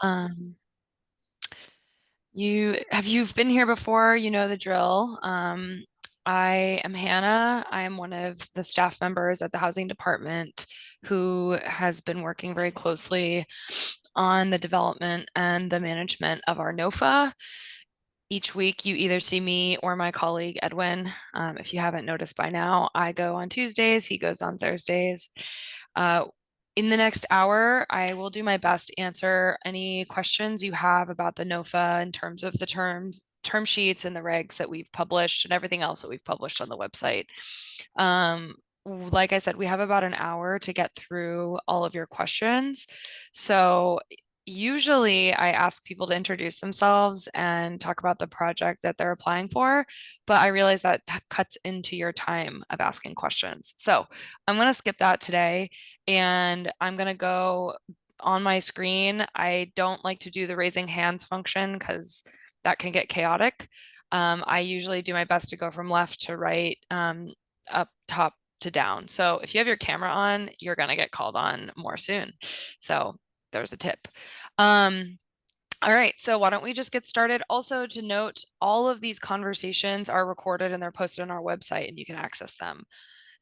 Um, you've been here before, you know the drill. I am Hannah. I am one of the staff members at the housing department who has been working very closely on the development and the management of our NOFA. Each week, you either see me or my colleague Edwin. If you haven't noticed by now, I go on Tuesdays, he goes on Thursdays. Uh, in the next hour, I will do my best to answer any questions you have about the NOFA in terms of the term sheets and the regs that we've published and everything else that we've published on the website. Like I said, we have about an hour to get through all of your questions. So usually I ask people to introduce themselves and talk about the project that they're applying for, but I realize that cuts into your time of asking questions. So I'm going to skip that today and I'm going to go on my screen. I don't like to do the raising hands function because that can get chaotic. I usually do my best to go from left to right, up top to down. So if you have your camera on, you're going to get called on more soon. So there's a tip. All right, so why don't we just get started? Also to note, all of these conversations are recorded and they're posted on our website and you can access them.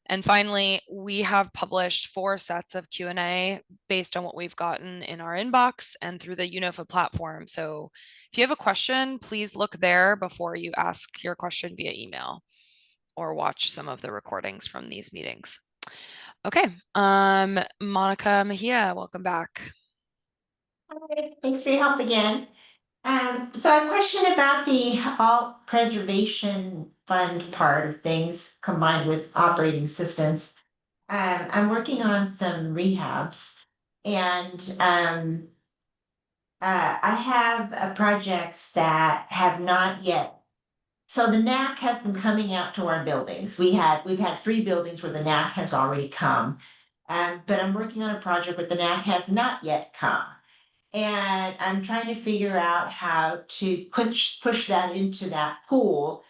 And finally, we have published 4 sets of Q&A based on what we've gotten in our inbox and through the UNOFA platform. So if you have a question, please look there before you ask your question via email or watch some of the recordings from these meetings. Okay, Monica Mejia, welcome back. Hi, thanks for your help again. So a question about the all preservation fund part of things combined with operating systems. I'm working on some rehabs and I have projects that have not yet. So the knack has been coming out to our buildings. We've had 3 buildings where the knack has already come. But I'm working on a project where the knack has not yet come. And I'm trying to figure out how to push that into that pool.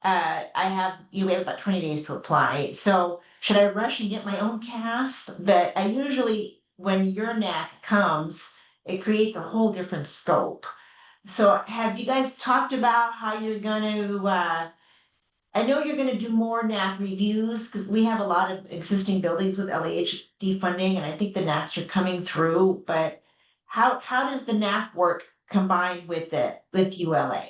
We have about 20 days to apply. So should I rush and get my own cast? But I usually, when your knack comes, it creates a whole different scope. So have you guys talked about how you're gonna, I know you're gonna do more knack reviews, because we have a lot of existing buildings with LAHD funding, and I think the knacks are coming through, but how does the knack work combined with ULA?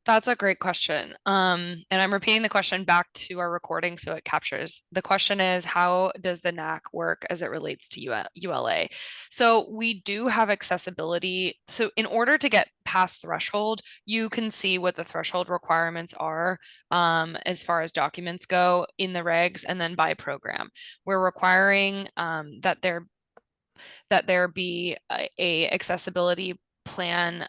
That's a great question. And I'm repeating the question back to our recording so it captures. The question is, how does the NAC work as it relates to ULA? So we do have accessibility. So in order to get past threshold, you can see what the threshold requirements are as far as documents go in the regs and then by program. We're requiring that there be a accessibility plan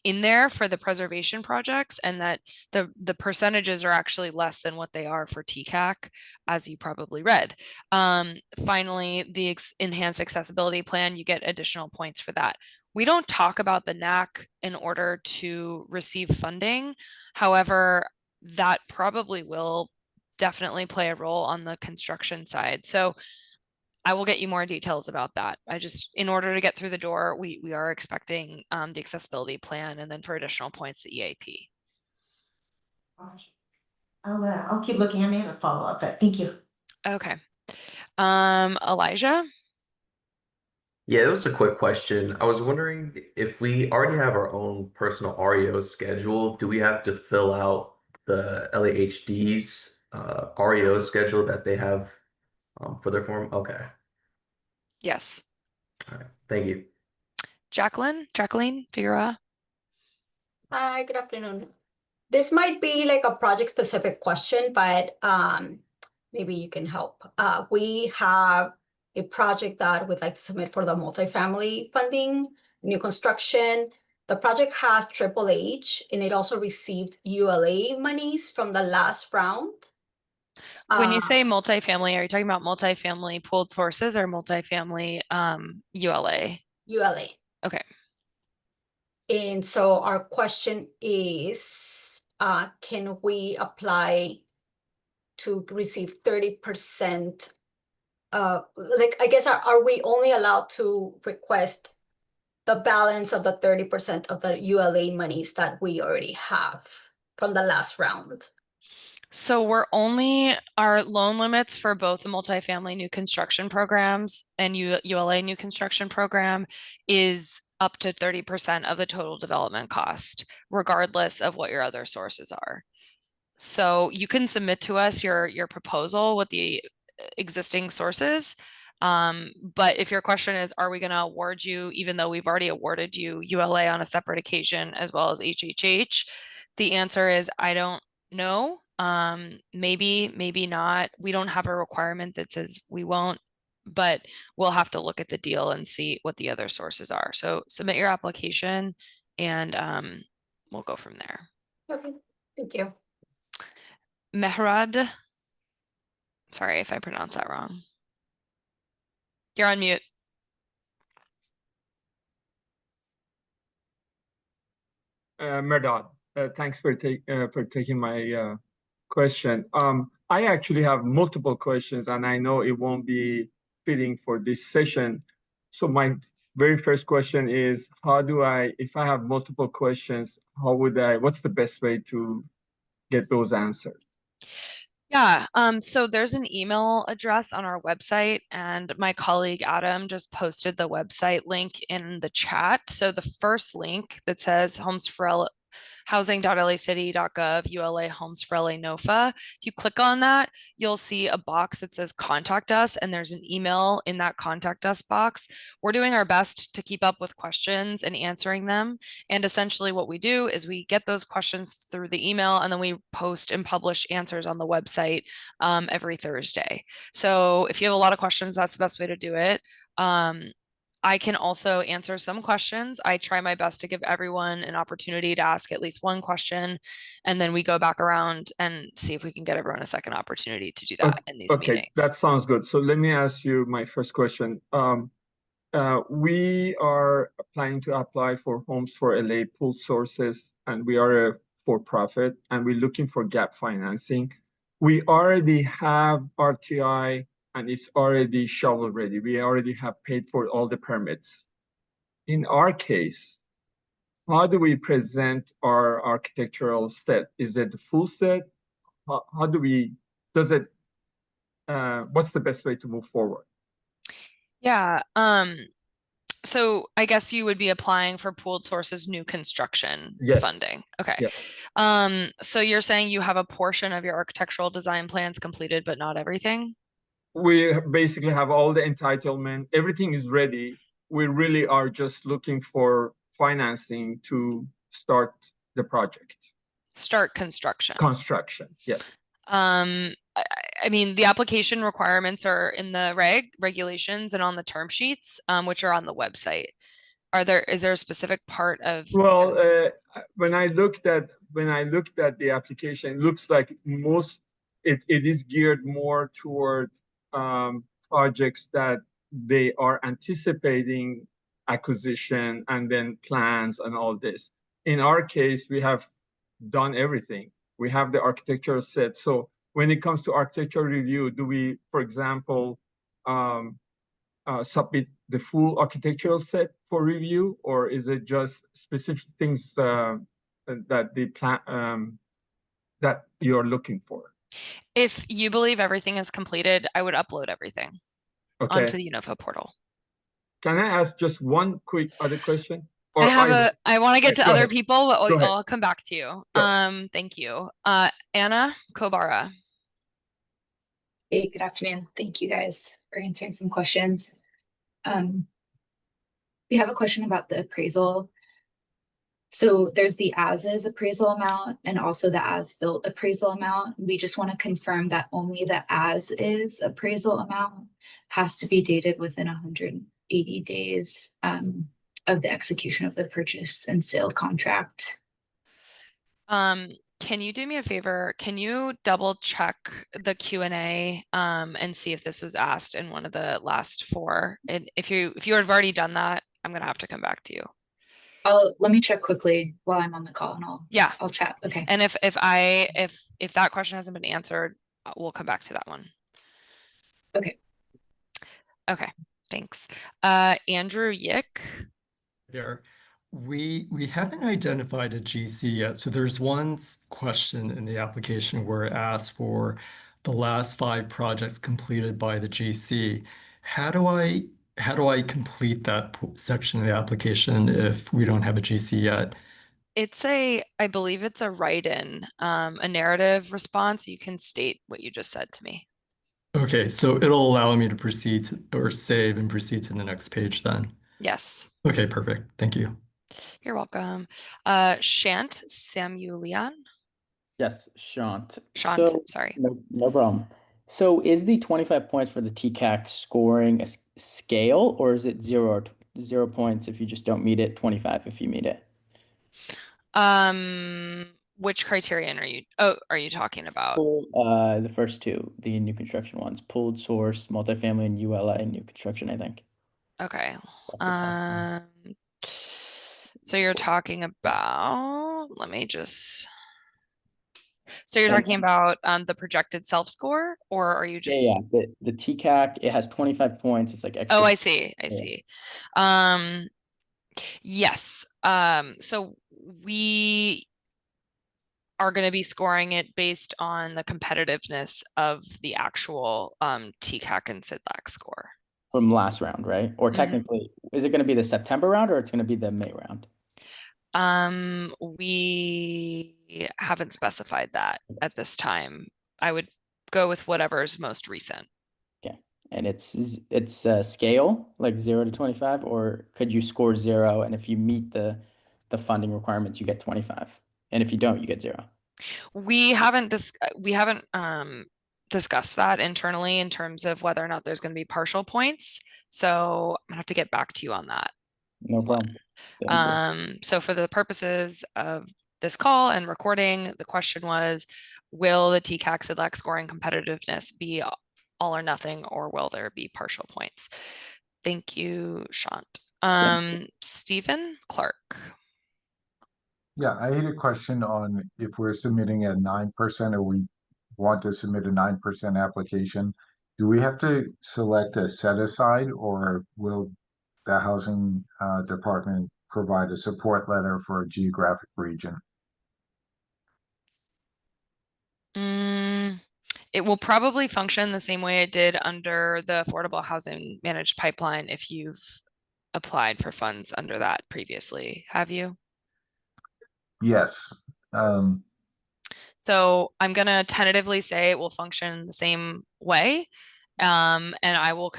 in there for the preservation projects and that the percentages are actually less than what they are for TCAC, as you probably read. Finally, the enhanced accessibility plan, you get additional points for that. We don't talk about the NAC in order to receive funding. However, that probably will definitely play a role on the construction side. So I will get you more details about that. In order to get through the door, we are expecting the accessibility plan and then for additional points, the EAP. I'll keep looking. I may have a follow-up, but thank you. Okay. Elijah? Yeah, it was a quick question. I was wondering if we already have our own personal REO schedule, do we have to fill out the LAHD's REO schedule that they have for their form? Okay. Yes. All right. Thank you. Jacqueline Figueroa? Hi, good afternoon. This might be like a project-specific question, but maybe you can help. We have a project that we'd like to submit for the multifamily funding, new construction. The project has Triple H, and it also received ULA monies from the last round. When you say multifamily, are you talking about multifamily pooled sources or multifamily ULA? ULA. Okay. And so our question is, can we apply to receive 30%? Like, I guess, are we only allowed to request the balance of the 30% of the ULA monies that we already have from the last round? So our loan limits for both the multifamily new construction programs and ULA new construction program is up to 30% of the total development cost, regardless of what your other sources are. So you can submit to us your proposal with the existing sources. But if your question is, are we going to award you, even though we've already awarded you ULA on a separate occasion as well as HHH, the answer is I don't know. Maybe, maybe not. We don't have a requirement that says we won't, but we'll have to look at the deal and see what the other sources are. So submit your application and we'll go from there. Okay, thank you. Mehrad, sorry if I pronounced that wrong. You're on mute. Merdad, thanks for taking my question. I actually have multiple questions, and I know it won't be fitting for this session. So my very first question is, if I have multiple questions, what's the best way to get those answered? Yeah, so there's an email address on our website, and my colleague Adam just posted the website link in the chat. So the first link that says Homes for housing.lacity.gov, ULA Homes for LA NOFA. If you click on that, you'll see a box that says contact us, and there's an email in that contact us box. We're doing our best to keep up with questions and answering them. And essentially what we do is we get those questions through the email, and then we post and publish answers on the website every Thursday. So if you have a lot of questions, that's the best way to do it. I can also answer some questions. I try my best to give everyone an opportunity to ask at least one question, and then we go back around and see if we can get everyone a second opportunity to do that in these meetings. That sounds good. So let me ask you my first question. We are planning to apply for Homes for LA pool sources, and we are a for-profit, and we're looking for gap financing. We already have RTI, and it's already shovel ready. We already have paid for all the permits. In our case, how do we present our architectural set? Is it the full set? What's the best way to move forward? Yeah, so I guess you would be applying for pooled sources new construction funding. Okay. Yes. So you're saying you have a portion of your architectural design plans completed, but not everything? We basically have all the entitlement. Everything is ready. We really are just looking for financing to start the project. Start construction. Construction, yes. I mean, the application requirements are in the regulations and on the term sheets, which are on the website. Is there a specific part of? Well, when I looked at the application, it looks like it is geared more toward projects that they are anticipating acquisition and then plans and all this. In our case, we have done everything. We have the architectural set. So when it comes to architectural review, do we, for example, submit the full architectural set for review, or is it just specific things that the plan that you're looking for? If you believe everything is completed, I would upload everything onto the NOFA portal. Can I ask just one quick other question? Or I want to get to other people, but I'll come back to you. Sure. Thank you. Anna Kobara. Hey, good afternoon. Thank you guys for answering some questions. We have a question about the appraisal. So there's the as-is appraisal amount and also the as-built appraisal amount. We just want to confirm that only the as-is appraisal amount has to be dated within 180 days of the execution of the purchase and sale contract. Can you do me a favor? Can you double check the Q&A and see if this was asked in one of the last four? And if you have already done that, I'm gonna have to come back to you. Let me check quickly while I'm on the call, and I'll chat. Okay. And if that question hasn't been answered, we'll come back to that one. Okay. Okay. Thanks. Andrew Yick. there. We haven't identified a GC yet. So there's one question in the application where it asks for the last 5 projects completed by the GC. How do I complete that section of the application if we don't have a GC yet? I believe it's a write-in, a narrative response. You can state what you just said to me. Okay, so it'll allow me to proceed or save and proceed to the next page then. Yes, Okay, perfect. Thank you. you're welcome. Shant Samuelian. Yes, Shant. Shant, So, sorry. no problem. So, is the 25 points for the TCAC scoring a scale, or is it 0 points if you just don't meet it, 25 if you meet it? Which criterion are you talking about? The first two, the new construction ones, pooled source, multifamily, and ULA new construction, I think. Okay. That's the top one. So you're talking about, so you're So, talking about the projected self-score, or are you just, yeah, the TCAC, it has 25 points. It's like oh, extra. I see, I Yeah. see. Yes. So we are going to be scoring it based on the competitiveness of the actual TCAC and SIDLAC score. From last round, right? Or Mhm. technically, is it going to be the September round or it's going to be the May round? We haven't specified that at this time. I would go with whatever's most recent. Okay. And it's a scale, like 0 to 25, or could you score 0 and if you meet the funding requirements, you get 25. And if you don't, you get 0. We haven't discussed that internally in terms of whether or not there's going to be partial points. So I'm gonna have to get back to you on that No one. problem. Thank you. So for the purposes of this call and recording, the question was, will the TCAC SIDLAC scoring competitiveness be all or nothing, or will there be partial points? Thank you, Shant. Stephen Clark. Yeah, I had a question on if we're submitting a 9% or we want to submit a 9% application, do we have to select a set aside or will the housing department provide a support letter for a geographic region? It will probably function the same way it did under the Affordable Housing Managed Pipeline if you've applied for funds under that previously, have you? Yes. So I'm gonna tentatively say it will function the same way. And I will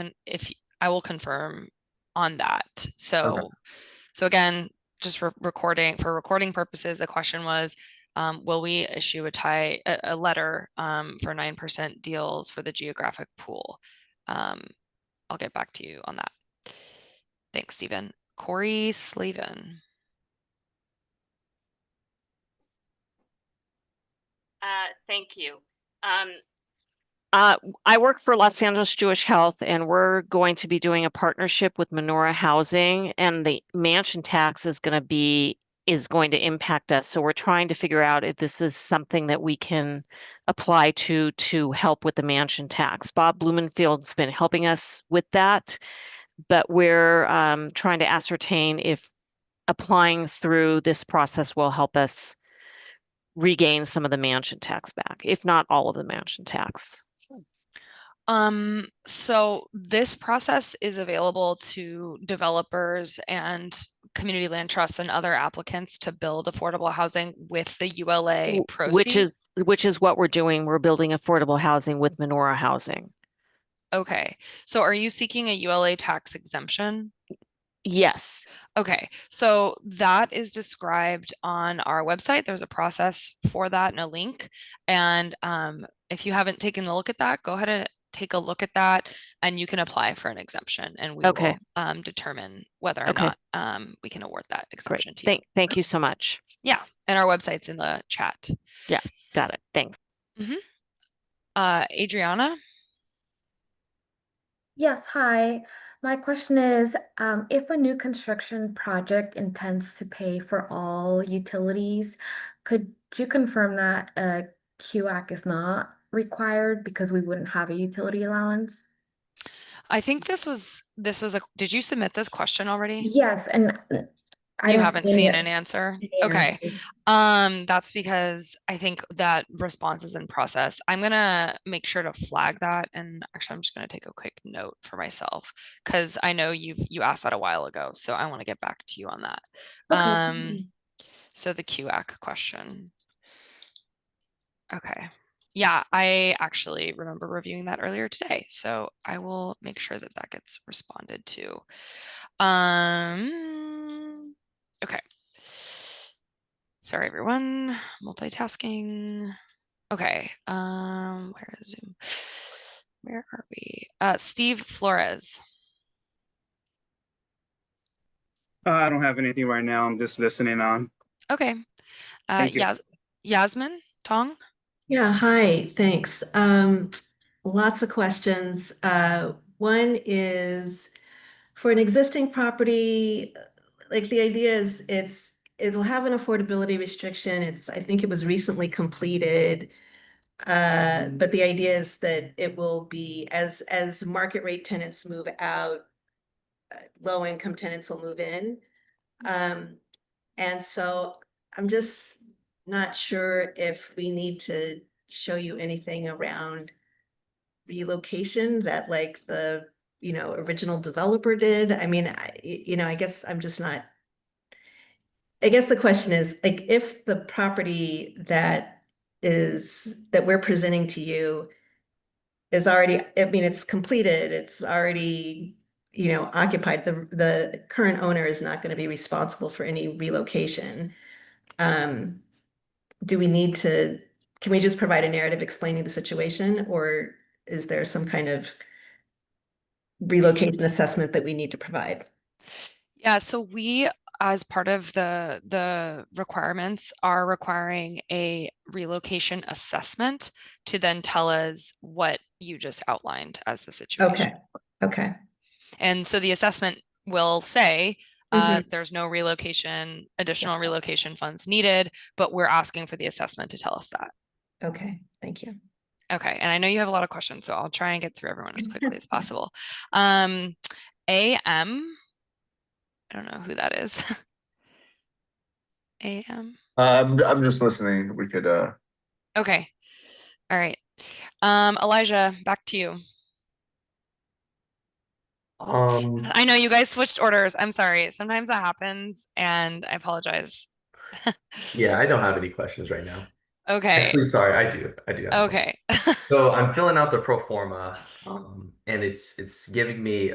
confirm on that. So again, just for recording purposes, the question was, will we issue a letter for 9% deals for the geographic pool? I'll get back to you on that. Thanks, Stephen. Corey Slavin. Thank you. I work for Los Angeles Jewish Health, and we're going to be doing a partnership with Menorah Housing, and the mansion tax is going to impact us. So we're trying to figure out if this is something that we can apply to help with the mansion tax. Bob Blumenfield's been helping us with that, but we're trying to ascertain if applying through this process will help us regain some of the mansion tax back, if not all of the mansion tax. So this process is available to developers and community land trusts and other applicants to build affordable housing with the ULA proceeds. Which is what we're doing. We're building affordable housing with Menorah Housing. Okay, so are you seeking a ULA tax exemption? Yes. Okay, so that is described on our website. There's a process for that and a link. And if you haven't taken a look at that, go ahead and take a look at that and you can apply for an exemption and we will determine whether or not we can award that exemption to you. Thank you so much. Yeah, and our website's in the chat. Yeah, got it. Thanks. Adriana? Yes, hi. My question is, if a new construction project intends to pay for all utilities, could you confirm that a QAC is not required because we wouldn't have a utility allowance? I think did you submit this question already? Yes, and I You don't haven't see seen an answer? any Okay. answers. That's because I think that response is in process. I'm gonna make sure to flag that, and actually I'm just gonna take a quick note for myself because I know you asked that a while ago, so I want to get back to you on that. Okay. So the QAC question. Okay. Yeah, I actually remember reviewing that earlier today, so I will make sure that that gets responded to. Okay. Sorry, everyone. Multitasking. Okay. Where is Zoom? Where are we? Steve Flores. I don't have anything right now. I'm just listening on. Okay. Thank you. Yasmin Tong. Yeah, hi, thanks. Lots of questions. One is for an existing property, like the idea is it'll have an affordability restriction. I think it was recently completed. But the idea is that it will be as market rate tenants move out, low income tenants will move in. And so I'm just not sure if we need to show you anything around relocation that like the, original developer did. I mean, I guess I'm just not. I guess the question is like if the property that we're presenting to you is already, I mean, it's completed, it's already, occupied. The current owner is not going to be responsible for any relocation. Do we need to, can we just provide a narrative explaining the situation, or is there some kind of relocation assessment that we need to provide? Yeah, so we, as part of the requirements, are requiring a relocation assessment to then tell us what you just outlined as the situation. Okay. And so the assessment will say there's no additional relocation funds needed, but we're asking for the assessment to tell us that. Okay, thank you. Okay, and I know you have a lot of questions, so I'll try and get through everyone as quickly as possible. AM, I don't know who that is. AM. I'm just listening. We could Okay. All right. Elijah, back to you. I know you guys switched orders. I'm sorry. Sometimes that happens, and I apologize. Yeah, I don't have any questions right now. Okay. Actually, sorry, I do. I do have one. Okay. So I'm filling out the pro forma, and it's giving me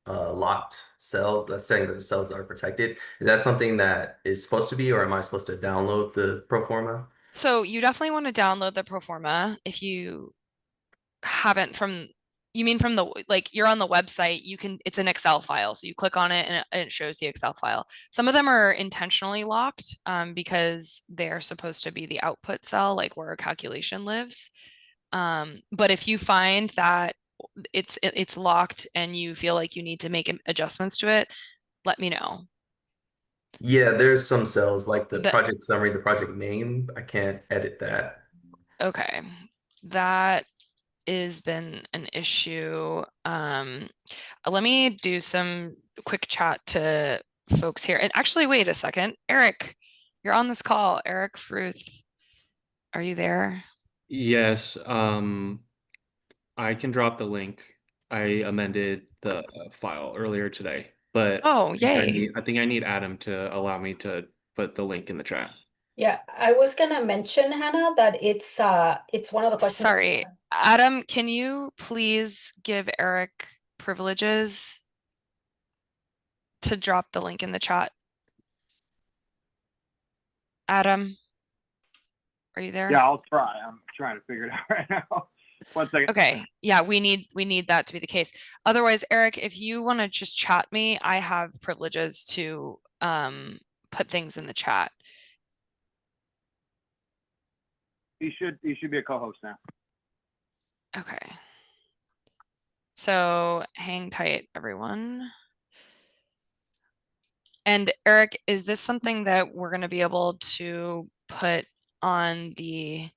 locked cells that's saying that the cells are protected. Is that something that is supposed to be, or am I supposed to download the pro forma? So you definitely want to download the pro forma if you haven't you mean from like you're on the website, it's an Excel file. So you click on it and it shows the Excel file. Some of them are intentionally locked because they're supposed to be the output cell, like where a calculation lives. But if you find that it's locked and you feel like you need to make adjustments to it, let me know. Yeah, there's some cells like the project summary, the project name. I can't edit that. Okay, that has been an issue. Let me do some quick chat to folks here. And actually, wait a second. Eric, you're on this call. Eric Fruth, are you there? Yes, I can drop the link. I amended the file earlier today, but oh, yay. I think I need Adam to allow me to put the link in the chat. Yeah, I was gonna mention, Hannah, that it's one of the questions. Sorry, Adam, can you please give Eric privileges to drop the link in the chat? Adam, are you there? Yeah, I'll try. I'm trying to figure it out right now. 1 second. Okay. Yeah, we need that to be the case. Otherwise, Eric, if you want to just chat me, I have privileges to put things in the chat. You should be a co-host now. Okay. So hang tight, everyone. And Eric, is this something that we're going to be able to put on the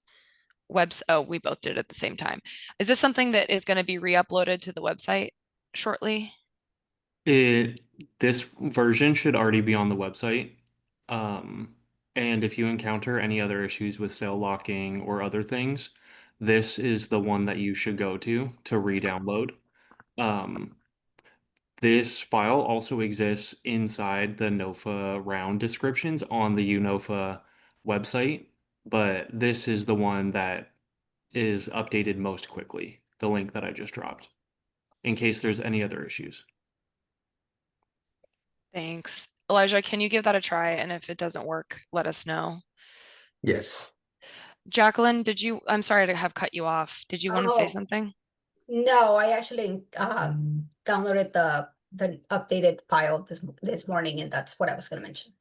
website? Oh, we both did it at the same time. Is this something that is going to be re-uploaded to the website? shortly? This version should already be on the website. And if you encounter any other issues with sale locking or other things, this is the one that you should go to re-download. This file also exists inside the NOFA round descriptions on the UNOFA website, but this is the one that is updated most quickly, the link that I just dropped, in case there's any other issues. Thanks. Elijah, can you give that a try? And if it doesn't work, let us know. Yes. Jacqueline, I'm sorry to have cut you off. Did you want to say Oh, something? no, I actually downloaded the updated file this morning, and that's what I was gonna mention.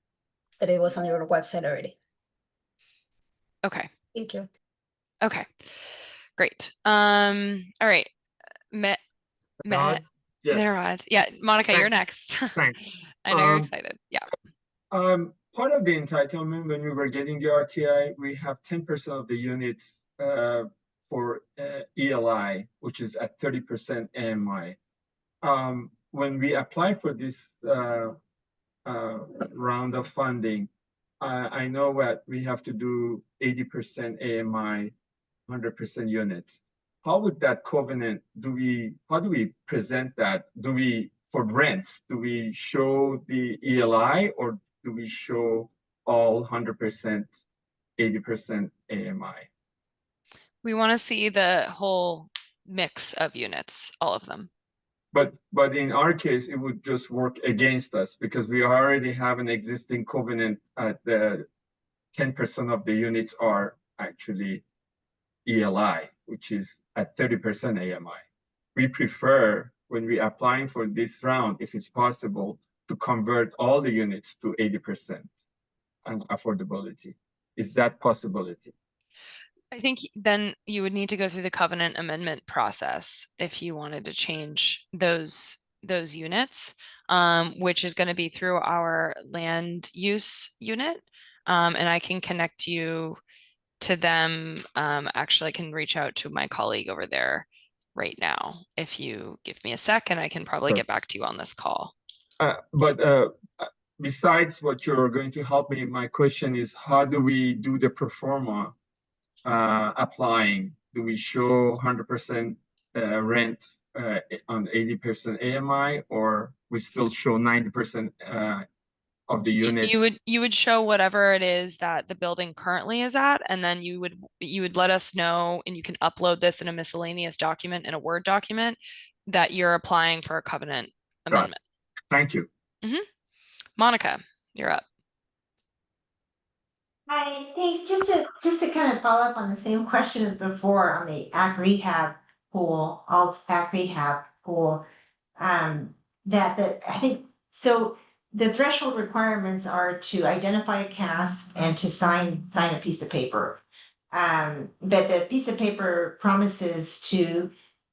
That it was on your website already. Okay. Thank you. Okay. Great. All right. Met. Yes. Mehrad. Yeah, Monica, you're Thanks. next. Thanks. I know you're excited. Yeah. Part of the entitlement when we were getting the RTI, we have 10% of the units for ELI, which is at 30% AMI. When we apply for this round of funding, I know that we have to do 80% AMI, 100% units. How would that covenant, how do we present that? For rents, do we show the ELI or do we show all 100%, 80% AMI? We want to see the whole mix of units, all of them. But in our case, it would just work against us because we already have an existing covenant at the 10% of the units are actually ELI, which is at 30% AMI. We prefer, when we're applying for this round, if it's possible, to convert all the units to 80% affordability. Is that possibility? I think then you would need to go through the covenant amendment process if you wanted to change those units, which is going to be through our land use unit. And I can connect you to them. Actually, I can reach out to my colleague over there right now. If you give me a second, I can probably get back to you on this call. Besides what you're going to help me, my question is, how do we do the pro forma applying? Do we show 100% rent on 80% AMI, or we still show 90% of the unit? You would show whatever it is that the building currently is at, and then you would let us know, and you can upload this in a miscellaneous document, in a Word document, that you're applying for a covenant amendment. Thank you. Monica, you're up. Hi, thanks. Just to kind of follow up on the same question as before on the ACK rehab pool, alt ACK rehab pool. I think so. The threshold requirements are to identify a CASP and to sign a piece of paper. But the piece of paper promises to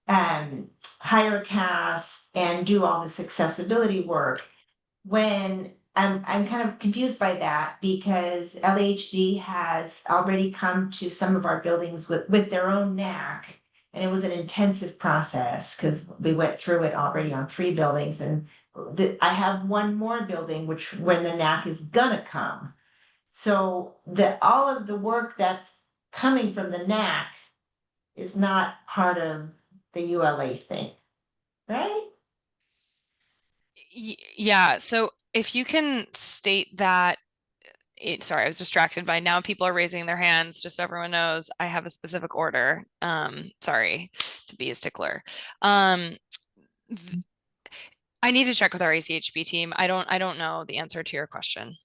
hire a CASP and do all this accessibility work. When I'm kind of confused by that because LHD has already come to some of our buildings with their own NAC. And it was an intensive process because we went through it already on 3 buildings. And I have one more building, which when the NAC is gonna come. So all of the work that's coming from the NAC is not part of the ULA thing, right? Yeah, so if you can state that, sorry, I was distracted by now people are raising their hands, just so everyone knows I have a specific order. Sorry to be a stickler. I need to check with our ACHP team. I don't know the answer to your question.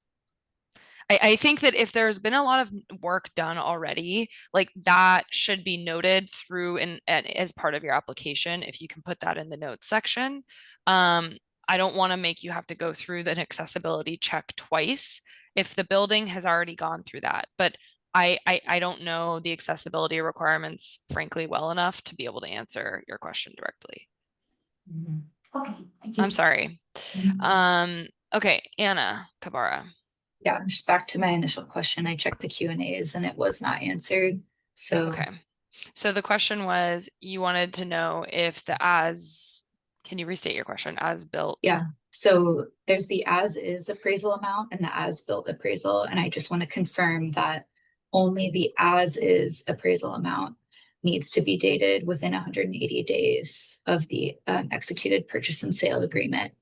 I think that if there's been a lot of work done already, like that should be noted through and as part of your application, if you can put that in the notes section. I don't want to make you have to go through the accessibility check twice if the building has already gone through that. But I don't know the accessibility requirements, frankly, well enough to be able to answer your question directly. Okay, thank you. I'm sorry. Okay, Anna Kabara. Yeah, just back to my initial question. I checked the Q&As and it was not answered. So okay. So the question was, you wanted to know if the as Can you restate your question? As built? Yeah. So there's the as is appraisal amount and the as built appraisal. And I just want to confirm that only the as is appraisal amount needs to be dated within 180 days of the executed purchase and sale agreement.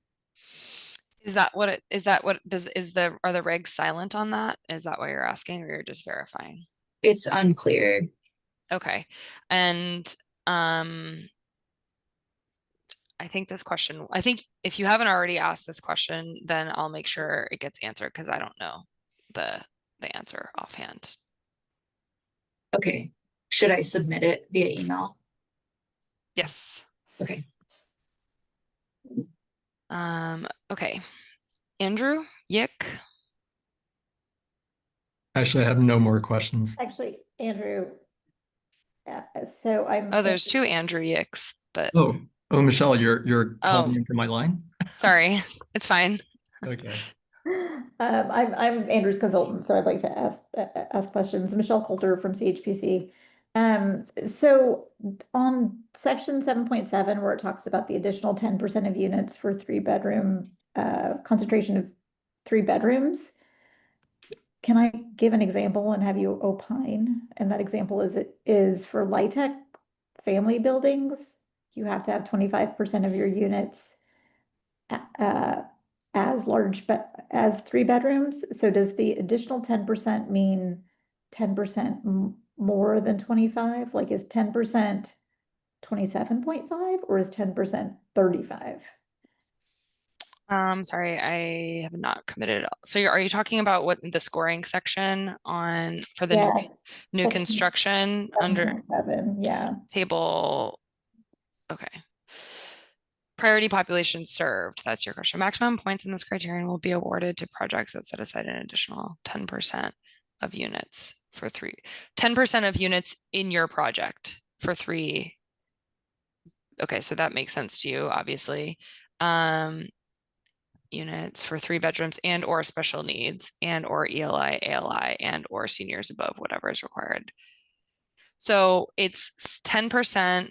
Is that what are the regs silent on that? Is that why you're asking, or you're just verifying? It's unclear. Okay. And I think if you haven't already asked this question, then I'll make sure it gets answered because I don't know the answer offhand. Okay. Should I submit it via email? Yes. Okay. Okay. Andrew, Yick. Actually, I have no more questions. Actually, Andrew, so I'm. Oh, there's two Andrew Yicks, but Oh, Michelle, you're calling in from my line? Sorry, it's fine. Okay. I'm Andrew's consultant, so I'd like to ask questions. Michelle Coulter from CHPC. So on section 7.7, where it talks about the additional 10% of units for 3-bedroom concentration of 3 bedrooms, can I give an example and have you opine? And that example is for LIHTC family buildings, you have to have 25% of your units as large, but as 3 bedrooms. So does the additional 10% mean 10% more than 25? Like is 10% 27.5 or is 10% 35? Sorry, I have not committed. So are you talking about what the scoring section for the new construction under 7, yeah. Table? Okay. Priority population served. That's your question. Maximum points in this criterion will be awarded to projects that set aside an additional 10% of units for 10% of units in your project for 3. Okay, so that makes sense to you, obviously. Units for 3 bedrooms and or special needs and or ELI, ALI, and or seniors above, whatever is required. So it's 10%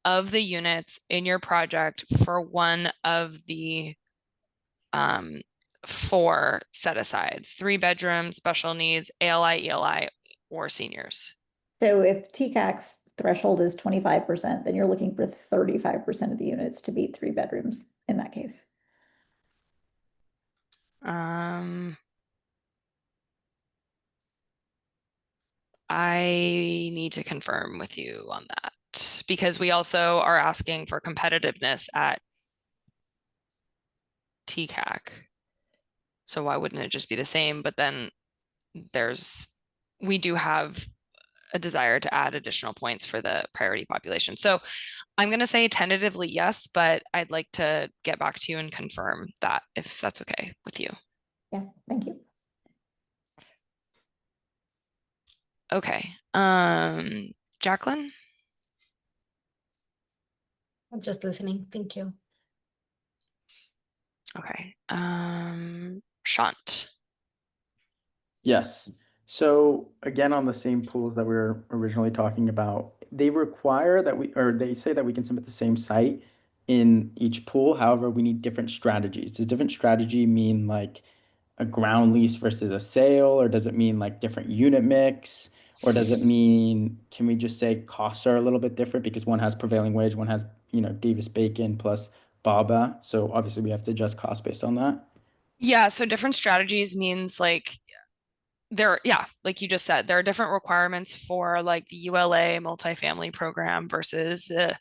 of the units in your project for one of the 4 set asides: 3 bedrooms, special needs, ALI, ELI, or seniors. So if TCAC's threshold is 25%, then you're looking for 35% of the units to be 3 bedrooms in that case. I need to confirm with you on that because we also are asking for competitiveness at TCAC. So why wouldn't it just be the same? But then we do have a desire to add additional points for the priority population. So I'm going to say tentatively yes, but I'd like to get back to you and confirm that if that's okay with you. Yeah, thank you. Okay. Jacqueline? I'm just listening. Thank you. Okay. Shant. Yes. So again, on the same pools that we were originally talking about, they require that they say that we can submit the same site in each pool. However, we need different strategies. Does different strategy mean like a ground lease versus a sale, or does it mean like different unit mix? Or does it mean, can we just say costs are a little bit different because one has prevailing wage, one has, Davis Bacon plus BABA. So obviously we have to adjust cost based on that. Yeah, so different strategies means like like you just said, there are different requirements for like the ULA multifamily program versus the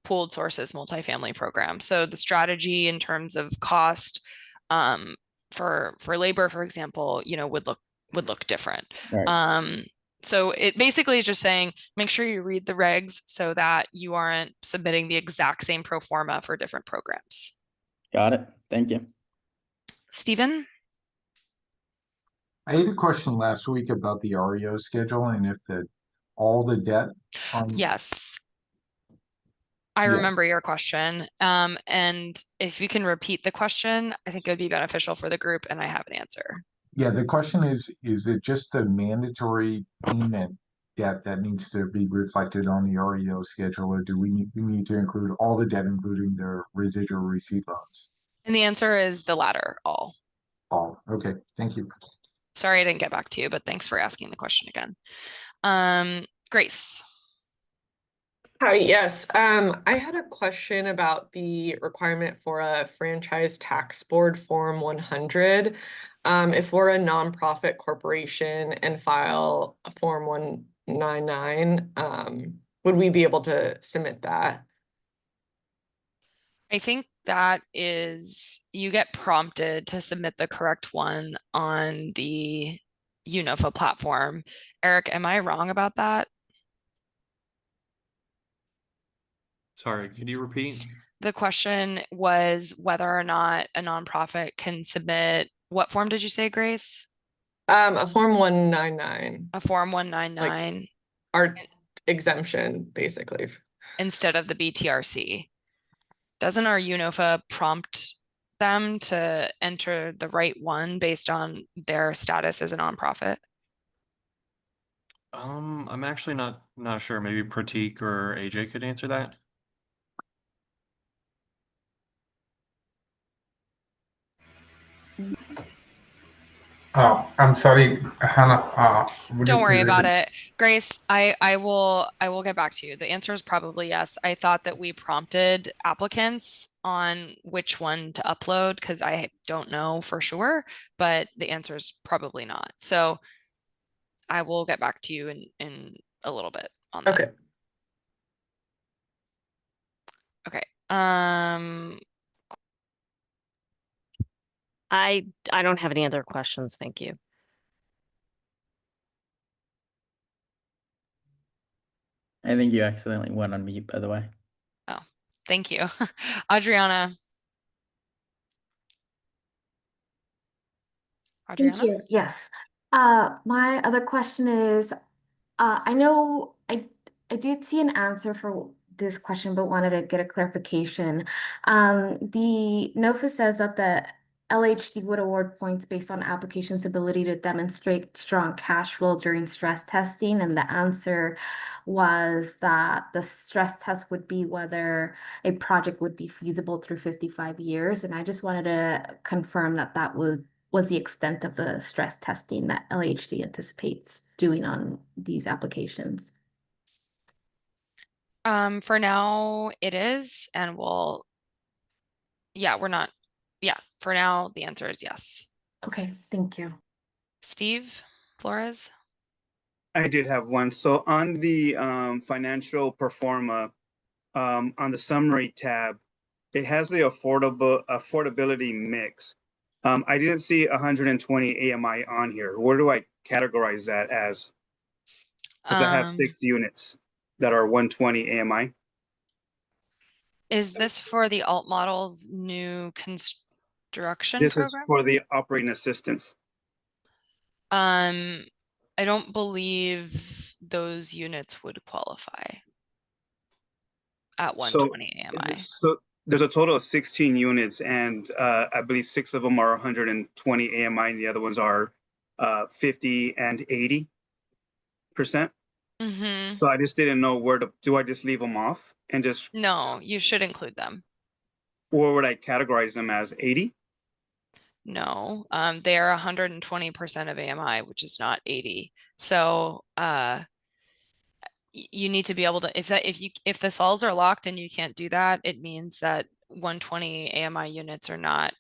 pooled sources multifamily program. So the strategy in terms of cost for labor, for example, would look different. Right. So it basically is just saying, make sure you read the regs so that you aren't submitting the exact same pro forma for different programs. Got it. Thank you. Stephen? I had a question last week about the REO schedule and if all the debt on. Yes. I remember your question. And if you can repeat the question, I think it would be beneficial for the group and I have an answer. Yeah, the question is it just a mandatory payment debt that needs to be reflected on the REO schedule, or do we need to include all the debt, including the residual receipt loans? And the answer is the latter, all. All. Okay, thank you. Sorry I didn't get back to you, but thanks for asking the question again. Grace. Hi, yes. I had a question about the requirement for a franchise tax board form 100. If we're a nonprofit corporation and file a form 199, would we be able to submit that? I think that is, you get prompted to submit the correct one on the UNOFA platform. Eric, am I wrong about that? Sorry, could you repeat? The question was whether or not a nonprofit can submit, what form did you say, Grace? A form 199, A form 199 our exemption, basically. instead of the BTRC. Doesn't our UNOFA prompt them to enter the right one based on their status as a nonprofit? I'm actually not sure. Maybe Pratik or AJ could answer that. I'm sorry, Hannah. Would you Don't worry please about repeat? it. Grace, I will get back to you. The answer is probably yes. I thought that we prompted applicants on which one to upload because I don't know for sure, but the answer is probably not. So I will get back to you in a little bit on that. Okay. Okay. I don't have any other questions. Thank you. I think you accidentally went on mute, by the way. Oh, thank you. Adriana. Thank you. Yes. My other question is, I know I did see an answer for this question, but wanted to get a clarification. The NOFA says that the LHD would award points based on application's ability to demonstrate strong cash flow during stress testing, and the answer was that the stress test would be whether a project would be feasible through 55 years. And I just wanted to confirm that that was the extent of the stress testing that LHD anticipates doing on these applications. For now it is, and for now the answer is yes. Okay, thank you. Steve Flores. I did have one. So on the financial performa, on the summary tab, it has the affordability mix. I didn't see 120 AMI on here. Where do I categorize that as? Because I have 6 units that are 120 AMI. Is this for the alt models new construction This is program? for the operating assistance. I don't believe those units would qualify at 120 AMI. So there's a total of 16 units, and I believe 6 of them are 120 AMI, and the other ones are 50 and 80%. Mm-hmm. So I just didn't know where to, do I just leave them off and just, No, you should include them. or would I categorize them as 80? No, they are 120% of AMI, which is not 80. So you need to be able to, if the cells are locked and you can't do that, it means that 120 AMI units are not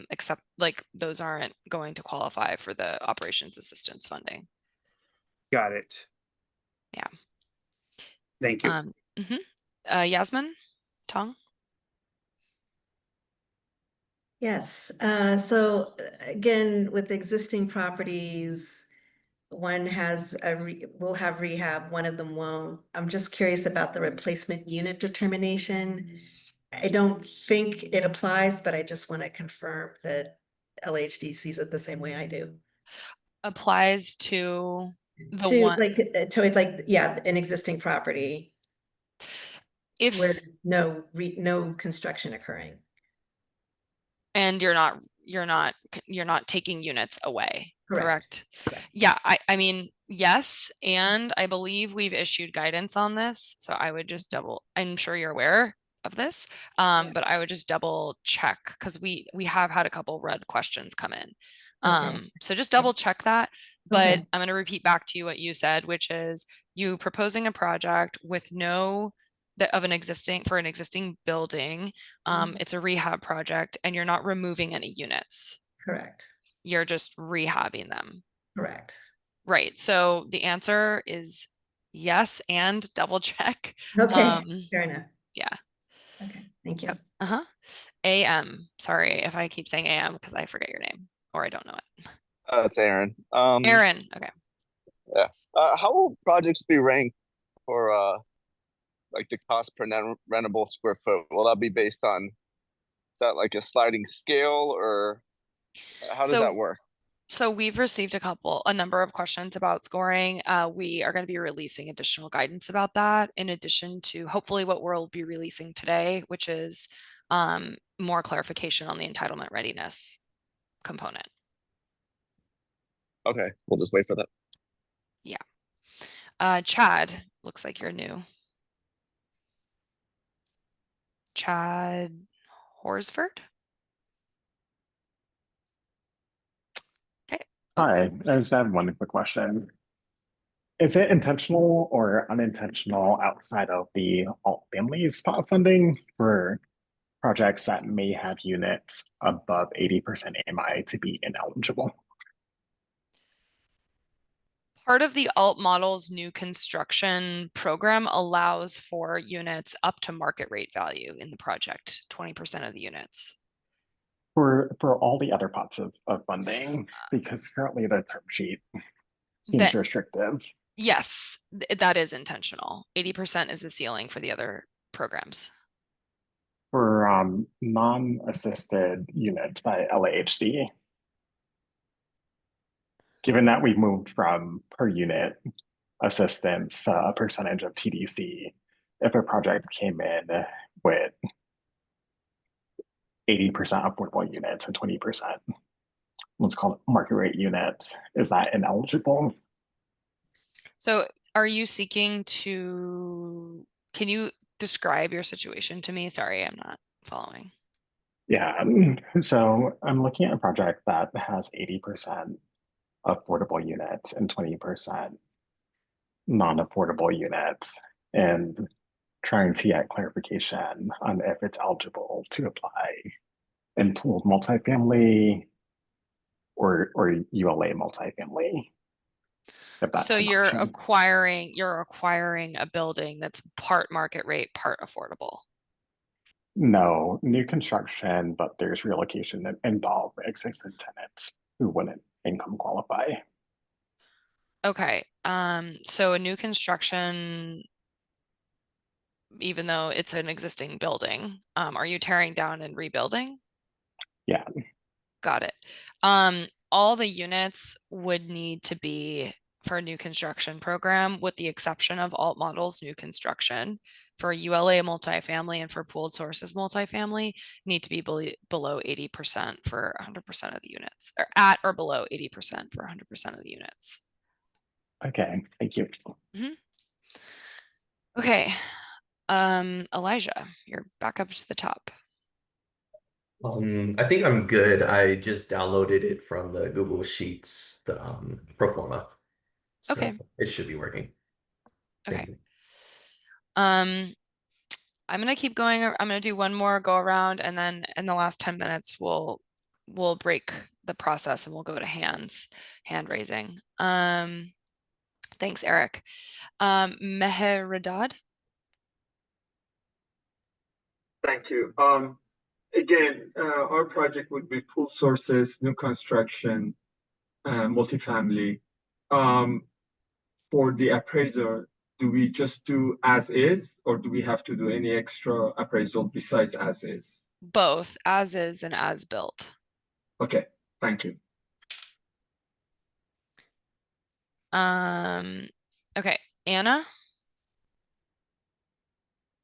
except like those aren't going to qualify for the operations assistance funding. Got it. Yeah. Thank you. Yasmin Tong. Yes, so again, with existing properties, one has will have rehab, one of them won't. I'm just curious about the replacement unit determination. I don't think it applies, but I just want to confirm that LHD sees it the same way I do. Applies to the To one yeah, an existing property if where no construction occurring. and you're not you're not taking units away, Correct. correct? Yeah, I mean, yes, and I believe we've issued guidance on this, so I would just I'm sure you're aware of this, but I would just double check because we have had a couple red questions come in. So just double check that, but Okay. I'm going to repeat back to you what you said, which is you proposing a project with no of an existing building. It's a rehab project and you're not removing any units. Correct. You're just rehabbing them. Correct. Right. So the answer is yes, and double check. Okay, fair enough. Yeah. Okay, thank you. Uh-huh. AM. Sorry if I keep saying AM because I forget your name or I don't know it. It's Aaron. Aaron. Okay. Yeah. How will projects be ranked for like the cost per rentable square foot? Will that be based on, is that like a sliding scale, or how does that work? So we've received a number of questions about scoring. We are going to be releasing additional guidance about that in addition to hopefully what we'll be releasing today, which is more clarification on the entitlement readiness component. Okay, we'll just wait for that. Yeah. Chad, looks like you're new. Chad Horsford. Okay. Hi, I just have one quick question. Is it intentional or unintentional outside of the alt family spot funding for projects that may have units above 80% AMI to be ineligible? Part of the alt model's new construction program allows for units up to market rate value in the project, 20% of the units. For all the other pots of funding, because currently the term sheet seems restrictive. Yes, that is intentional. 80% is the ceiling for the other programs. For non-assisted units by LAHD, given that we moved from per unit assistance a percentage of TDC, if a project came in with 80% affordable units and 20% what's called market rate units, is that ineligible? So are you seeking to, can you describe your situation to me? Sorry, I'm not following. Yeah, so I'm looking at a project that has 80% affordable units and 20% non-affordable units, and trying to get clarification on if it's eligible to apply in pooled multifamily or ULA multifamily. If that's So an you're option. acquiring a building that's part market rate, part affordable. No, new construction, but there's relocation that involve existing tenants who wouldn't income qualify. Okay, so a new construction, even though it's an existing building, are you tearing down and rebuilding? Yeah. Got it. All the units would need to be for a new construction program, with the exception of alt models new construction. For ULA multifamily and for pooled sources multifamily, need to be below 80% for 100% of the units, or at or below 80% for 100% of the units. Okay, thank you. Okay, Elijah, you're back up to the top. I think I'm good. I just downloaded it from the Google Sheets, the pro forma. So Okay. it should be working. Okay. I'm gonna keep going. I'm gonna do one more go around, and then in the last 10 minutes, we'll break the process and we'll go to hand raising. Thanks, Eric. Meheradad. Thank you. Again, our project would be pool sources, new construction, multifamily. For the appraiser, do we just do as is, or do we have to do any extra appraisal besides as is? Both as is and as built. Okay, thank you. Okay, Anna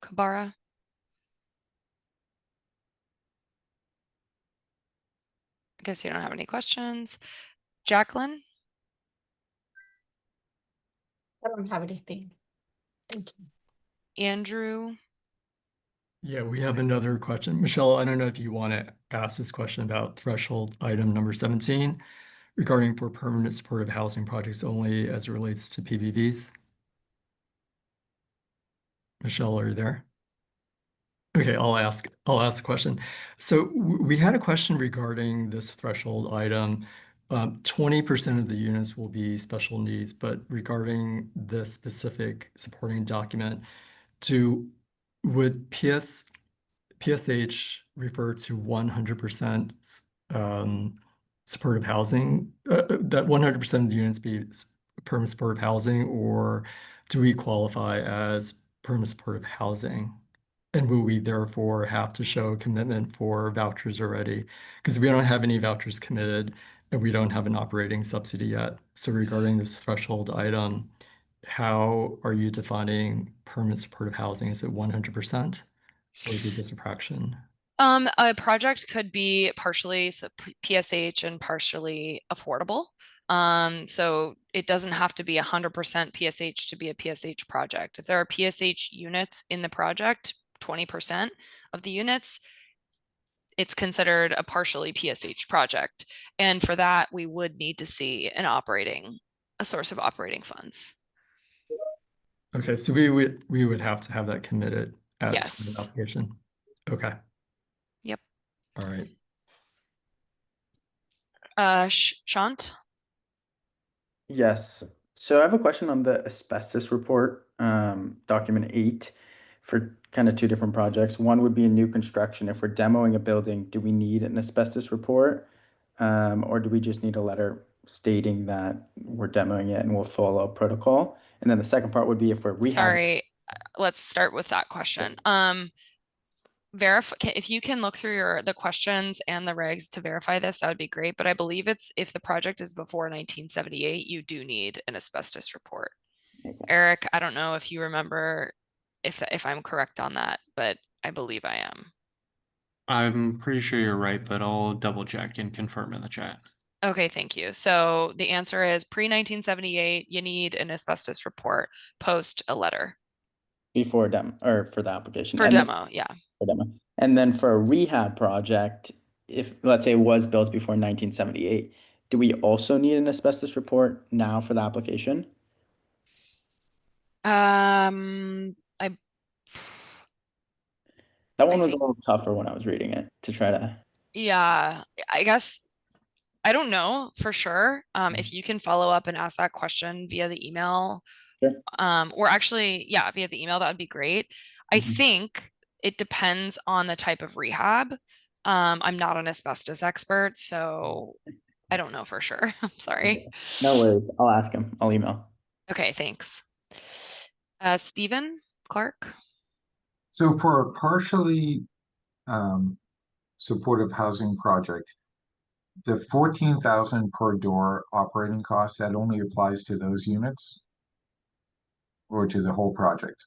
Kabara. I guess you don't have any questions. Jacqueline? I don't have anything. Thank you. Andrew? Yeah, we have another question. Michelle, I don't know if you want to ask this question about threshold item number 17 regarding for permanent supportive housing projects only as it relates to PBVs. Michelle, are you there? Okay, I'll ask the question. So we had a question regarding this threshold item. 20% of the units will be special needs, but regarding the specific supporting document, would PSH refer to 100% supportive housing, that 100% of the units be permanent supportive housing, or do we qualify as permanent supportive housing? And will we therefore have to show commitment for vouchers already? Because we don't have any vouchers committed and we don't have an operating subsidy yet. So regarding this threshold item, how are you defining permanent supportive housing? Is it 100%? Or is it just a fraction? A project could be partially PSH and partially affordable. So it doesn't have to be 100% PSH to be a PSH project. If there are PSH units in the project, 20% of the units, it's considered a partially PSH project. And for that, we would need to see a source of operating funds. Okay, so we would have to have that committed at the Yes. application. Okay. Yep. All right. Shant? Yes. So I have a question on the asbestos report, document 8, for kind of two different projects. One would be a new construction. If we're demoing a building, do we need an asbestos report? Or do we just need a letter stating that we're demoing it and we'll follow protocol? And then the second part would be if we're rehabbing. Sorry, let's start with that question. If you can look through the questions and the regs to verify this, that would be great. But I believe it's if the project is before 1978, you do need an asbestos report. Okay. Eric, I don't know if you remember if I'm correct on that, but I believe I am. I'm pretty sure you're right, but I'll double check and confirm in the chat. Okay, thank you. So the answer is pre-1978, you need an asbestos report, post a letter. Before demo, or for the application. For And then- demo, yeah. for demo. And then for a rehab project, if let's say it was built before 1978, do we also need an asbestos report now for the application? I That one was think- a little tougher when I was reading it to try to. Yeah, I guess I don't know for sure. If you can follow up and ask that question via the email, Sure. or actually, yeah, via the email, that would be great. I think it depends on the type of rehab. I'm not an asbestos expert, so I don't know for sure. I'm sorry. Okay. No worries. I'll ask him. I'll email. Okay, thanks. Stephen Clark. So for a partially supportive housing project, the 14,000 per door operating cost, that only applies to those units or to the whole project?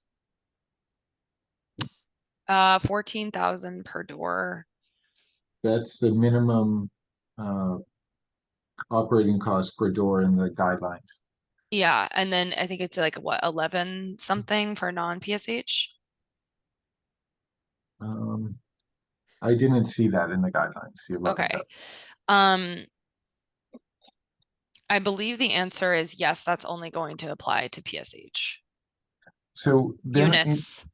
14,000 per door. That's the minimum operating cost per door in the guidelines. Yeah, and then I think it's like what 11 something for non-PSH. I didn't see that in the guidelines. The 11 Okay. does. I believe the answer is yes, that's only going to apply to PSH So then units.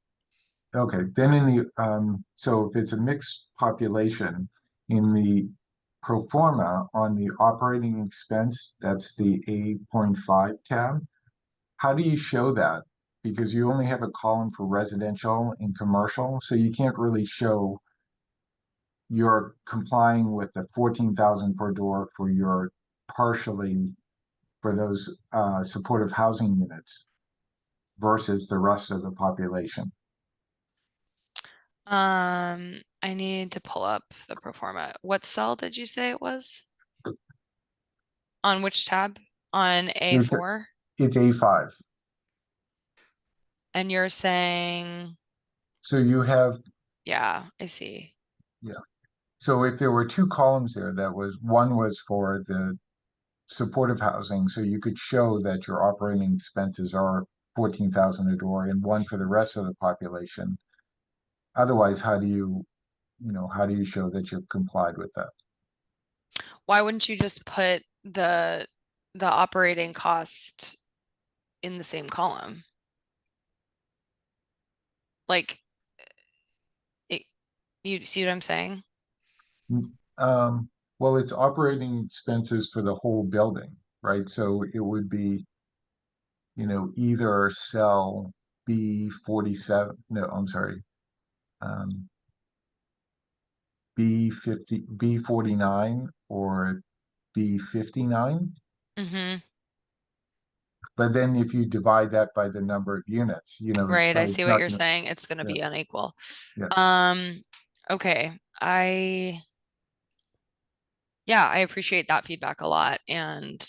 okay, then in the so if it's a mixed population in the pro forma on the operating expense, that's the A.5 tab. How do you show that? Because you only have a column for residential and commercial, so you can't really show you're complying with the 14,000 per door for your partially for those supportive housing units versus the rest of the population. I need to pull up the pro forma. What cell did you say it was? On which tab? On A4? It's A5. And you're saying, So you have, yeah, I see. yeah. So if there were two columns there, one was for the supportive housing, so you could show that your operating expenses are 14,000 a door, and one for the rest of the population. Otherwise, how do you show that you've complied with that? Why wouldn't you just put the operating cost in the same column? Like, you see what I'm saying? Well, it's operating expenses for the whole building, right? So it would be, either cell B47, no, I'm sorry, um, B50, B49 or B59. Mm-hmm. But then if you divide that by the number of units, Right, I see it's what not you're gonna, saying. It's going to yeah, be unequal. yeah. Okay. Yeah, I appreciate that feedback a lot. And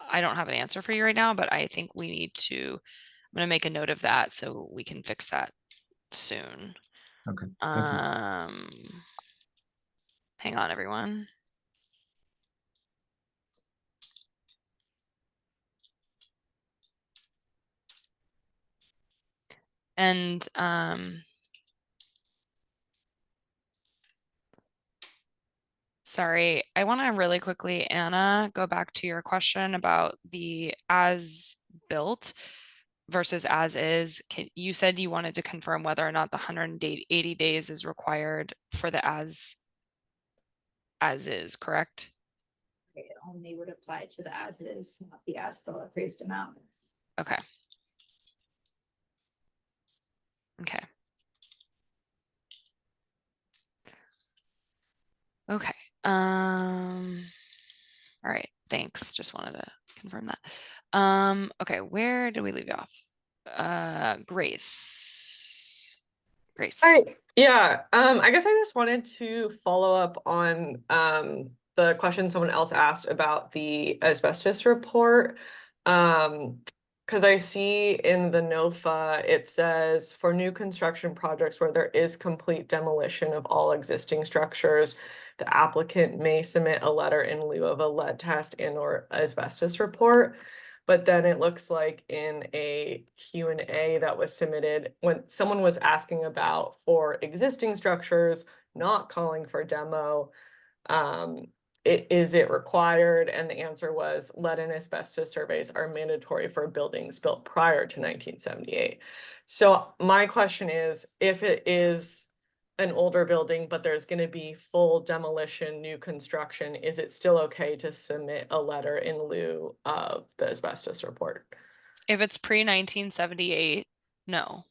I don't have an answer for you right now, but I think we need to, I'm going to make a note of that so we can fix that soon. Okay, thank you. Hang on, everyone. And sorry, I want to really quickly, Anna, go back to your question about the as built versus as is. You said you wanted to confirm whether or not the 180 days is required for the as is, correct? It only would apply to the as is, not the as built appraised amount. Okay. Okay. Okay. All right. Thanks. Just wanted to confirm that. Okay, where did we leave off? Grace. Hi. Yeah. I guess I just wanted to follow up on the question someone else asked about the asbestos report. Because I see in the NOFA it says for new construction projects where there is complete demolition of all existing structures, the applicant may submit a letter in lieu of a lead test and or asbestos report. But then it looks like in a Q&A that was submitted when someone was asking about for existing structures, not calling for demo, is it required? And the answer was lead and asbestos surveys are mandatory for buildings built prior to 1978. So my question is, if it is an older building, but there's going to be full demolition, new construction, is it still okay to submit a letter in lieu of the asbestos report? If it's pre-1978, no.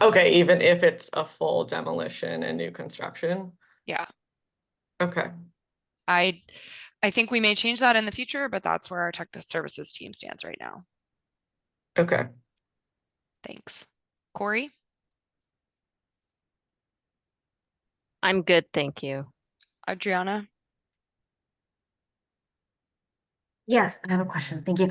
Okay, even if it's a full demolition and new construction? Yeah. Okay. I think we may change that in the future, but that's where our technical services team stands right now. Okay. Thanks. Corey? I'm good, thank you. Adriana? Yes, I have a question. Thank you.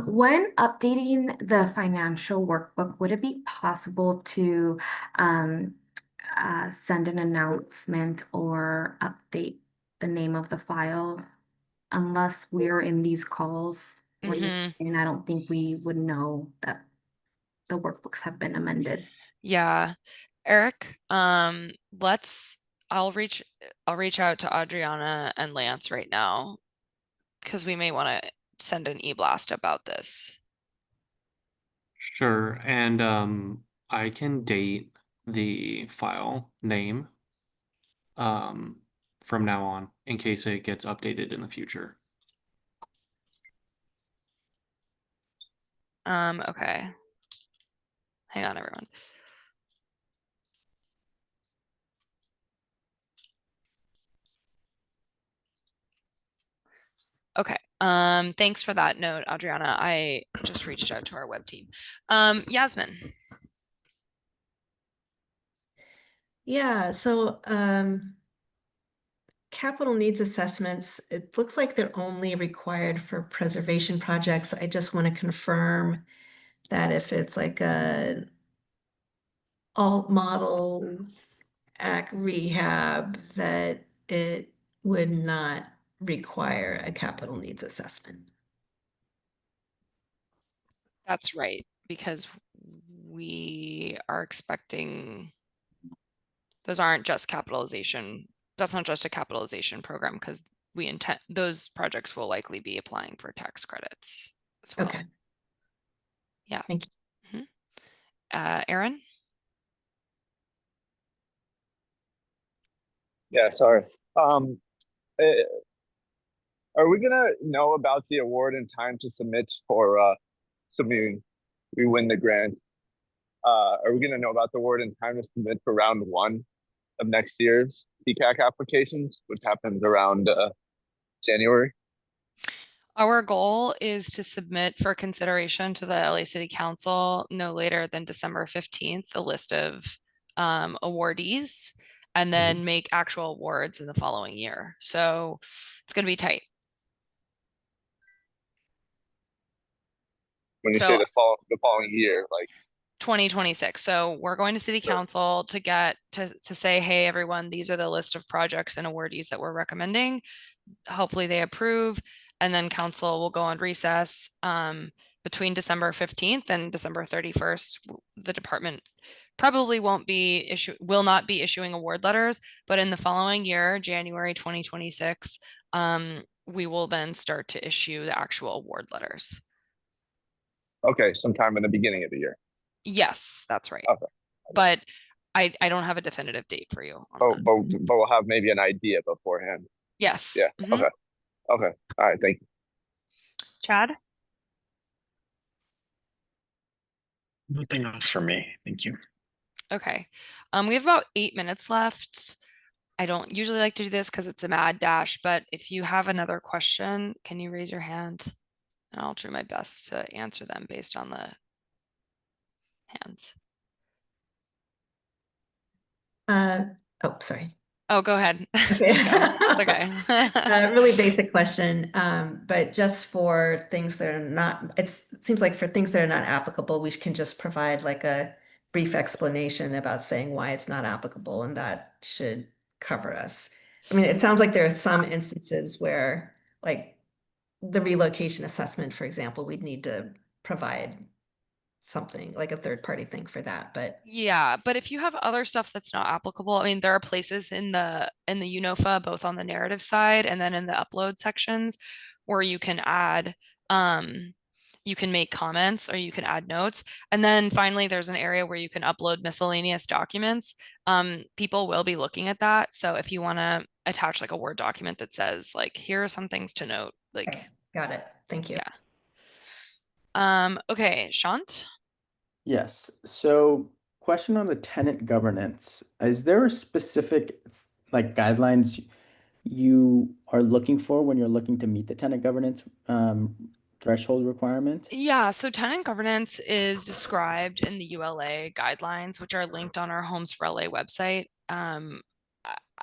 When updating the financial workbook, would it be possible to send an announcement or update the name of the file? Unless we're in these calls, and I don't think we would know that the workbooks have been amended. Yeah. Eric, I'll reach out to Adriana and Lance right now because we may want to send an e-blast about this. Sure, and I can date the file name from now on in case it gets updated in the future. Okay. Hang on, everyone. Okay. Thanks for that note, Adriana. I just reached out to our web team. Yasmin. Yeah, so capital needs assessments, it looks like they're only required for preservation projects. I just want to confirm that if it's like a alt models, act rehab, that it would not require a capital needs assessment. That's right, because we are expecting those aren't just capitalization. That's not just a capitalization program because we intend those projects will likely be applying for tax credits as well. Okay. Yeah. Thank you. Aaron? Yeah, sorry. Uh, Are we gonna know about the award in time to submit for assuming we win the grant? Are we gonna know about the award in time to submit for round one of next year's DCAC applications, which happens around January? Our goal is to submit for consideration to the LA City Council no later than December 15th, a list of awardees, and then make actual awards in the following year. So it's going to be tight. When you say the following year, like 2026. So we're going to City Council to get to say, hey, everyone, these are the list of projects and awardees that we're recommending. Hopefully they approve, and then council will go on recess between December 15th and December 31st. The department probably will not be issuing award letters, but in the following year, January 2026, we will then start to issue the actual award letters. okay, sometime in the beginning of the year. Yes, that's right. Okay. But I don't have a definitive date for you. But we'll have maybe an idea beforehand. Yes. Yeah. Okay. Okay. All right. Thank you. Chad? Nothing else for me. Thank you. Okay. We have about 8 minutes left. I don't usually like to do this because it's a mad dash, but if you have another question, can you raise your hand? And I'll try my best to answer them based on the hands. Oh, sorry. Oh, go ahead. Okay. Just go. It's okay. Really basic question, but just for things that are not, it seems like for things that are not applicable, we can just provide like a brief explanation about saying why it's not applicable, and that should cover us. I mean, it sounds like there are some instances where, like the relocation assessment, for example, we'd need to provide something like a third-party thing for that, but Yeah, but if you have other stuff that's not applicable, I mean, there are places in the UNOFA, both on the narrative side and then in the upload sections, where you can add, you can make comments or you can add notes. And then finally, there's an area where you can upload miscellaneous documents. People will be looking at that. So if you want to attach like a Word document that says like, here are some things to note, like. okay, got it. Thank you. Yeah. Okay, Shant? Yes. So, question on the tenant governance. Is there a specific like guidelines you are looking for when you're looking to meet the tenant governance threshold requirement? Yeah, so tenant governance is described in the ULA guidelines, which are linked on our Homes for LA website. I'm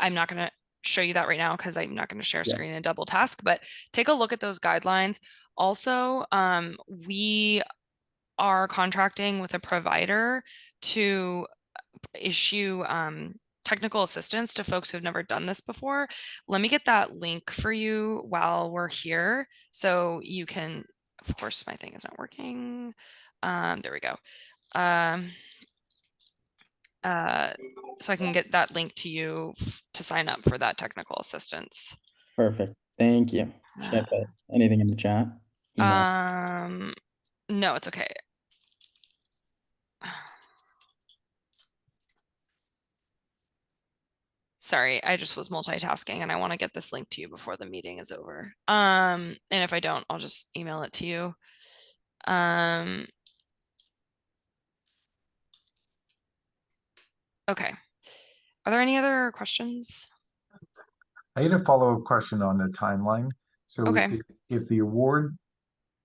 not going to show you that right now because I'm not going to share screen and double task, but take a look at those guidelines. Also, we are contracting with a provider to issue technical assistance to folks who have never done this before. Let me get that link for you while we're here so you can, of course, my thing is not working. There we go. So I can get that link to you to sign up for that technical assistance. Perfect. Thank you. Should I put anything in the chat? Email. No, it's okay. Sorry, I just was multitasking and I want to get this link to you before the meeting is over. And if I don't, I'll just email it to you. Okay. Are there any other questions? I had a follow-up question on the timeline. So Okay. if the award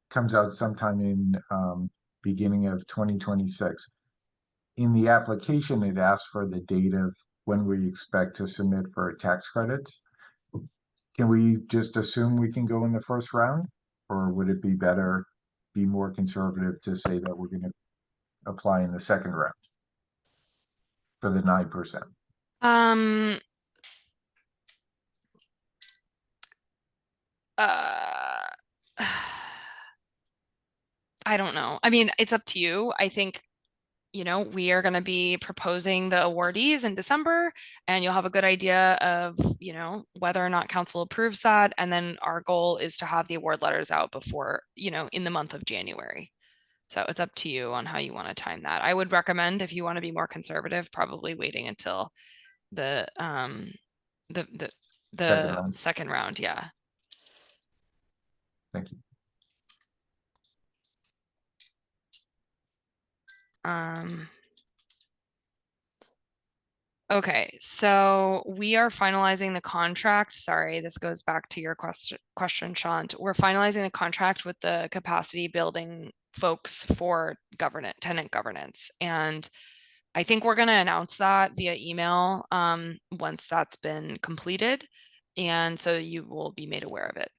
comes out sometime in beginning of 2026, in the application, it asks for the date of when we expect to submit for tax credits. Can we just assume we can go in the first round? Or would it be more conservative to say that we're going to apply in the second round for the 9%? I don't know. I mean, it's up to you. I think, we are going to be proposing the awardees in December, and you'll have a good idea of, whether or not council approves that. And then our goal is to have the award letters out before, in the month of January. So it's up to you on how you want to time that. I would recommend, if you want to be more conservative, probably waiting until the second round. Yeah. Thank you. Okay, so we are finalizing the contract. Sorry, this goes back to your question, Shant. We're finalizing the contract with the capacity building folks for tenant governance. And I think we're going to announce that via email once that's been completed. And so you will be made aware of it.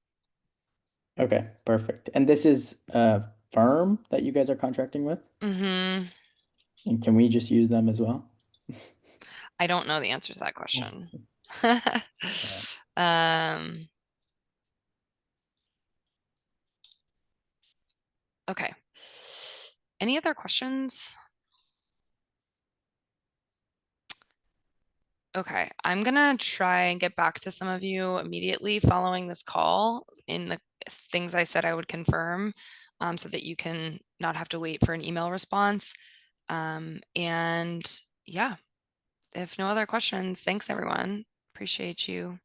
Okay, perfect. And this is a firm that you guys are contracting with? Mm-hmm. And can we just use them as well? I don't know the answer to that question. Okay. Any other questions? Okay, I'm gonna try and get back to some of you immediately following this call in the things I said I would confirm, so that you can not have to wait for an email response. And yeah, if no other questions, thanks everyone. Appreciate you.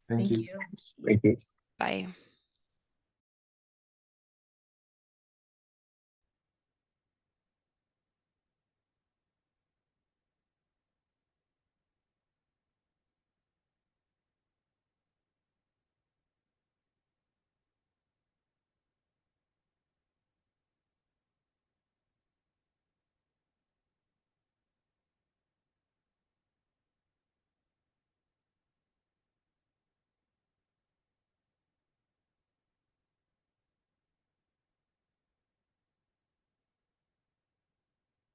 Thank you. you. Thank you. Bye.